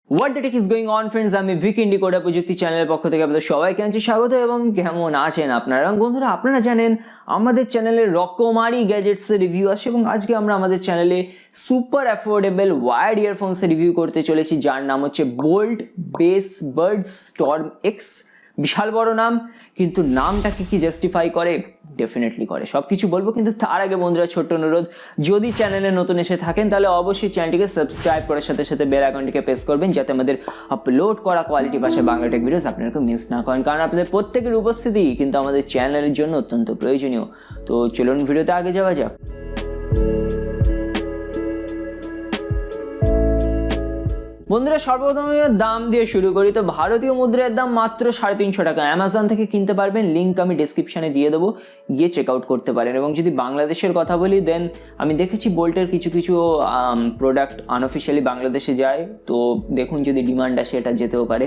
What the heck is going on friends? আমি IndiCoder প্রযুক্তি চ্যানেলের পক্ষ থেকে আপনাদের সবাইকে জানাচ্ছি স্বাগত এবং কেমন আছেন আপনারা? বন্ধুরা আপনারা জানেন আমাদের চ্যানেলে রকমারি গ্যাজেটসের রিভিউ আসে এবং আজকে আমরা আমাদের চ্যানেলে সুপার অ্যাফোর্ডেবল ওয়ার্ড ইয়ারফোনসের রিভিউ করতে চলেছি যার নাম হচ্ছে বোল্ট বাসবাডস StormX। বিশাল বড় নাম, কিন্তু নামটাকে কি জাস্টিফাই করে? ডেফিনেটলি করে। সব কিছু বলবো, কিন্তু তার আগে বন্ধুরা ছোট্ট অনুরোধ, যদি চ্যানেলে নতুন এসে থাকেন তাহলে অবশ্যই চ্যানেলটিকে সাবস্ক্রাইব করার সাথে সাথে বেল আইকনটিকে প্রেস করবেন যাতে আমাদের আপলোড করা কোয়ালিটি ভাষায় বাংলা টেক ভিডিওস আপনারা মিস না করেন, কারণ আপনাদের প্রত্যেকের উপস্থিতি কিন্তু আমাদের চ্যানেলের জন্য অত্যন্ত প্রয়োজনীয়। তো চলুন ভিডিওতে আগে যাওয়া যাক। বন্ধুরা সর্বপ্রথম দাম দিয়ে শুরু করি। তো ভারতীয় মুদ্রার দাম মাত্র 350 টাকা। অ্যামাজন থেকে কিনতে পারবেন, লিঙ্ক আমি ডিসক্রিপশনে দিয়ে দেবো, গিয়ে চেক আউট করতে পারেন। এবং যদি বাংলাদেশের কথা বলি দেন আমি দেখেছি বোল্টের কিছু প্রোডাক্ট আনঅফিসিয়ালি বাংলাদেশে যায়, তো দেখুন যদি ডিমান্ড আসে এটা যেতেও পারে।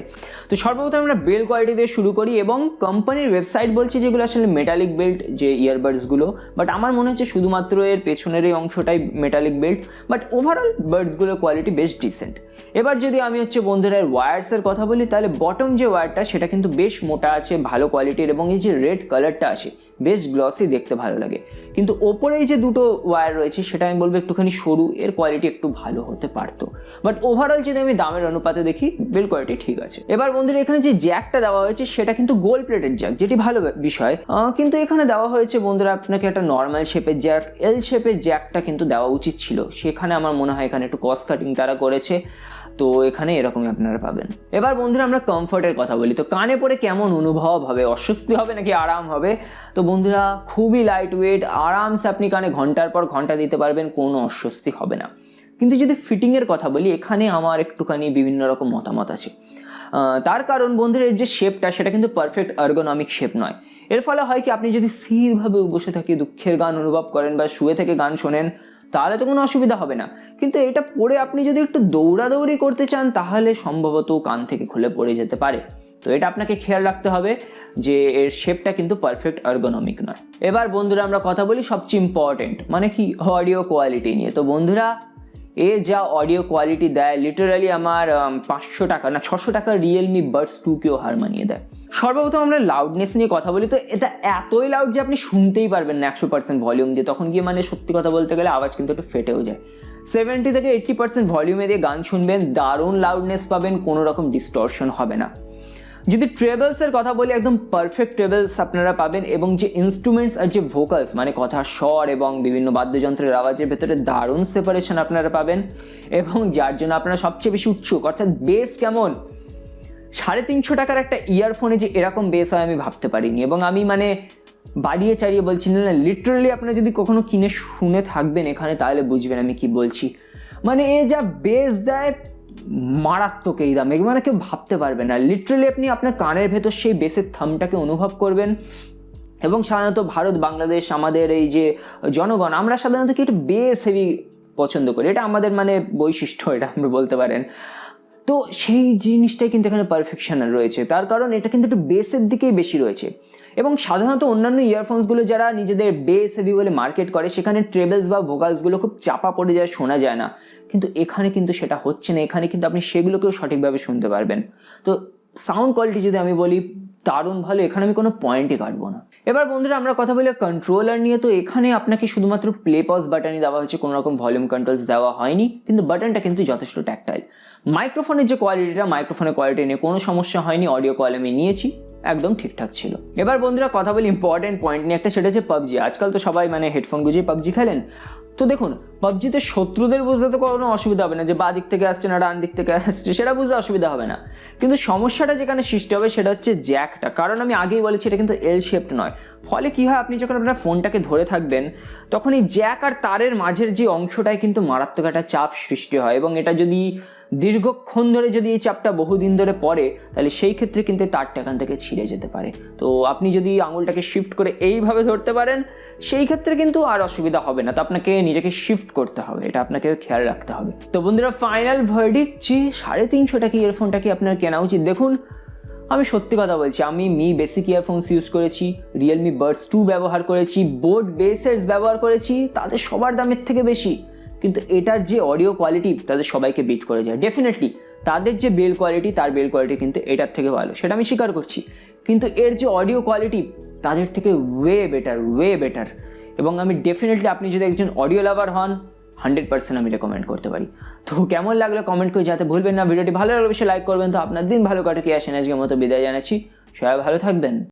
তো সর্বপ্রথম আমরা বেল্ট কোয়ালিটি দিয়ে শুরু করি এবং কোম্পানির ওয়েবসাইট বলছে যেগুলো আসলে মেটালিক বেল্ট যে ইয়ারবাডসগুলো, বাট আমার মনে হচ্ছে শুধুমাত্র এর পেছনের এই অংশটাই মেটালিক বেল্ট, বাট ওভারঅল বাডসগুলোর কোয়ালিটি বেশ ডিসেন্ট। এবার যদি আমি বন্ধুরা ওয়্যারসের কথা বলি তাহলে বটম যে ওয়্যারটা সেটা কিন্তু বেশ মোটা আছে, ভালো কোয়ালিটির, এবং এই যে রেড কালারটা আসে বেশ গ্লসি, দেখতে ভালো লাগে। কিন্তু ওপরে এই যে দুটো ওয়্যার রয়েছে সেটা আমি বলবো একটুখানি সরু, এর কোয়ালিটি একটু ভালো হতে পারতো, বাট ওভারঅল যদি আমি দামের অনুপাতে দেখি বেল্ট কোয়ালিটি ঠিক আছে। এবার বন্ধুরা এখানে যে জ্যাকটা দেওয়া হয়েছে সেটা কিন্তু গোল্ড প্লেটেড জ্যাক, যেটি ভালো বিষয়, কিন্তু এখানে দেওয়া হয়েছে বন্ধুরা আপনাকে একটা নর্মাল শেপের জ্যাক, এল শেপের জ্যাকটা কিন্তু দেওয়া উচিত ছিল। সেখানে আমার মনে হয় এখানে একটু কস্ট কাটিং তারা করেছে, তো এখানে এরকমই আপনারা পাবেন। এবার বন্ধুরা আমরা কমফোর্টের কথা বলি। তো কানে পরে কেমন অনুভব হবে, অস্বস্তি হবে নাকি আরাম হবে? তো বন্ধুরা খুবই লাইট ওয়েট, আরামসে আপনি কানে ঘন্টার পর ঘন্টা দিতে পারবেন, কোনো অস্বস্তি হবে না। কিন্তু যদি ফিটিংয়ের কথা বলি এখানে আমার একটুখানি বিভিন্ন রকম মতামত আছে। তার কারণ বন্ধুরা এর যে শেপটা সেটা কিন্তু পারফেক্ট আর্গোনমিক শেপ নয়। এর ফলে হয় কি, আপনি যদি স্থিরভাবে বসে থেকে দুঃখের গান অনুভব করেন বা শুয়ে থেকে গান শোনেন তাহলে তো কোনো অসুবিধা হবে না, কিন্তু এটা পরে আপনি যদি একটু দৌড়াদৌড়ি করতে চান তাহলে সম্ভবত কান থেকে খুলে পড়ে যেতে পারে। তো এটা আপনাকে খেয়াল রাখতে হবে যে এর শেপটা কিন্তু পারফেক্ট আর্গোনমিক নয়। এবার বন্ধুরা আমরা কথা বলি সবচেয়ে ইম্পর্টেন্ট মানে কি, অডিও কোয়ালিটি নিয়ে। তো বন্ধুরা এ যা অডিও কোয়ালিটি দেয় লিটারালি আমার 500 টাকা না 600 টাকার Realme Buds 2কেও হার মানিয়ে দেয়। সর্বপ্রথম আমরা লাউডনেস নিয়ে কথা বলি। তো এটা এতই লাউড যে আপনি শুনতেই পারবেন না 100% ভলিউম দিয়ে, তখন গিয়ে মানে সত্যি কথা বলতে গেলে আওয়াজ কিন্তু একটু ফেটেও যায়। 70 থেকে 80% ভলিউমে দিয়ে গান শুনবেন, দারুণ লাউডনেস পাবেন, কোনো রকম ডিস্টরশন হবে না। যদি ট্রেবলসের কথা বলি একদম পারফেক্ট ট্রেবলস আপনারা পাবেন, এবং যে ইনস্ট্রুমেন্টস আর যে ভোকালস মানে কথার স্বর এবং বিভিন্ন বাদ্যযন্ত্রের আওয়াজের ভেতরে দারুণ সেপারেশন আপনারা পাবেন, এবং যার জন্য আপনারা সবচেয়ে বেশি উৎসুক, অর্থাৎ বেস কেমন। 350 টাকার একটা ইয়ারফোনে যে এরকম বেস হয় আমি ভাবতে পারিনি, এবং আমি মানে বাড়িয়ে চাড়িয়ে বলছি না, লিটারালি আপনারা যদি কখনো কিনে শুনে থাকবেন এখানে তাহলে বুঝবেন আমি কি বলছি। মানে এ যা বেস দেয় মারাত্মক এই দামে, মানে কেউ ভাবতে পারবে না। লিটারালি আপনি আপনার কানের ভেতর সেই বেসের থামটাকে অনুভব করবেন। এবং সাধারণত ভারত বাংলাদেশ আমাদের এই যে জনগণ, আমরা সাধারণত কি একটু বেস হেভি পছন্দ করি, এটা আমাদের মানে বৈশিষ্ট্য, এটা আমরা বলতে পারেন। তো সেই জিনিসটাই কিন্তু এখানে পারফেকশন রয়েছে, তার কারণ এটা কিন্তু একটু বেসের দিকেই বেশি রয়েছে। এবং সাধারণত অন্যান্য ইয়ারফোনসগুলো যারা নিজেদের বেস হেভি বলে মার্কেট করে সেখানে ট্রেবলস বা ভোকালসগুলো খুব চাপা পড়ে যায়, শোনা যায় না, কিন্তু এখানে কিন্তু সেটা হচ্ছে না। এখানে কিন্তু আপনি সেগুলোকেও সঠিকভাবে শুনতে পারবেন। তো সাউন্ড কোয়ালিটি যদি আমি বলি দারুণ ভালো, এখানে আমি কোনো পয়েন্টই কাটবো না। এবার বন্ধুরা আমরা কথা বলি কন্ট্রোলার নিয়ে। তো এখানে আপনাকে শুধুমাত্র প্লে পজ বাটনই দেওয়া হয়েছে, কোনো রকম ভলিউম কন্ট্রোলস দেওয়া হয়নি, কিন্তু বাটনটা কিন্তু যথেষ্ট ট্যাকটাইল। মাইক্রোফোনের যে কোয়ালিটিটা, মাইক্রোফোনের কোয়ালিটি নিয়ে কোনো সমস্যা হয়নি, অডিও কোয়ালিটি আমি নিয়েছি, একদম ঠিকঠাক ছিল। এবার বন্ধুরা কথা বলি ইম্পর্টেন্ট পয়েন্ট নিয়ে একটা, সেটা হচ্ছে পাবজি। আজকাল তো সবাই মানে হেডফোন গুঁজেই পাবজি খেলেন। তো দেখুন পাবজিতে শত্রুদের বুঝতে তো কোনো অসুবিধা হবে না, যে বাঁ দিক থেকে আসছে না ডান দিক থেকে আসছে সেটা বুঝতে অসুবিধা হবে না, কিন্তু সমস্যাটা যেখানে সৃষ্টি হবে সেটা হচ্ছে জ্যাকটা। কারণ আমি আগেই বলেছি এটা কিন্তু এল শেপড নয়, ফলে কী হয়, আপনি যখন আপনার ফোনটাকে ধরে থাকবেন তখন এই জ্যাক আর তারের মাঝের যে অংশটায় কিন্তু মারাত্মক একটা চাপ সৃষ্টি হয়, এবং এটা যদি দীর্ঘক্ষণ ধরে যদি এই চাপটা বহুদিন ধরে পড়ে তাহলে সেই ক্ষেত্রে কিন্তু তারটা এখান থেকে ছিঁড়ে যেতে পারে। তো আপনি যদি আঙুলটাকে শিফট করে এইভাবে ধরতে পারেন সেই ক্ষেত্রে কিন্তু আর অসুবিধা হবে না। তো আপনাকে নিজেকে শিফট করতে হবে, এটা আপনাকে খেয়াল রাখতে হবে। তো বন্ধুরা ফাইনাল ভার্ডিক্ট যে 350 টাকা ইয়ারফোনটা কি আপনার কেনা উচিত? দেখুন আমি সত্যি কথা বলছি, আমি বেসিক ইয়ারফোনস ইউজ করেছি, Realme Buds 2 ব্যবহার করেছি, বোট বাসবাডস ব্যবহার করেছি, তাদের সবার দামের থেকে বেশি, কিন্তু এটার যে অডিও কোয়ালিটি তাদের সবাইকে বিট করে যায়। ডেফিনেটলি তাদের যে বেল কোয়ালিটি, তার বেল কোয়ালিটি কিন্তু এটার থেকে ভালো, সেটা আমি স্বীকার করছি। কিন্তু এর যে অডিও কোয়ালিটি তাদের থেকে ওয়ে বেটার। এবং আমি ডেফিনেটলি, আপনি যদি একজন অডিও লাভার হন, 100% আমি রেকমেন্ড করতে পারি। তো কেমন লাগলো কমেন্ট করে যাতে ভুলবেন না। ভিডিওটি ভালো লাগলে অবশ্যই লাইক করবেন। তো আপনার দিন ভালো কাটে, কি আসেন আজকের মতো বিদায় জানাচ্ছি। সবাই ভালো থাকবেন।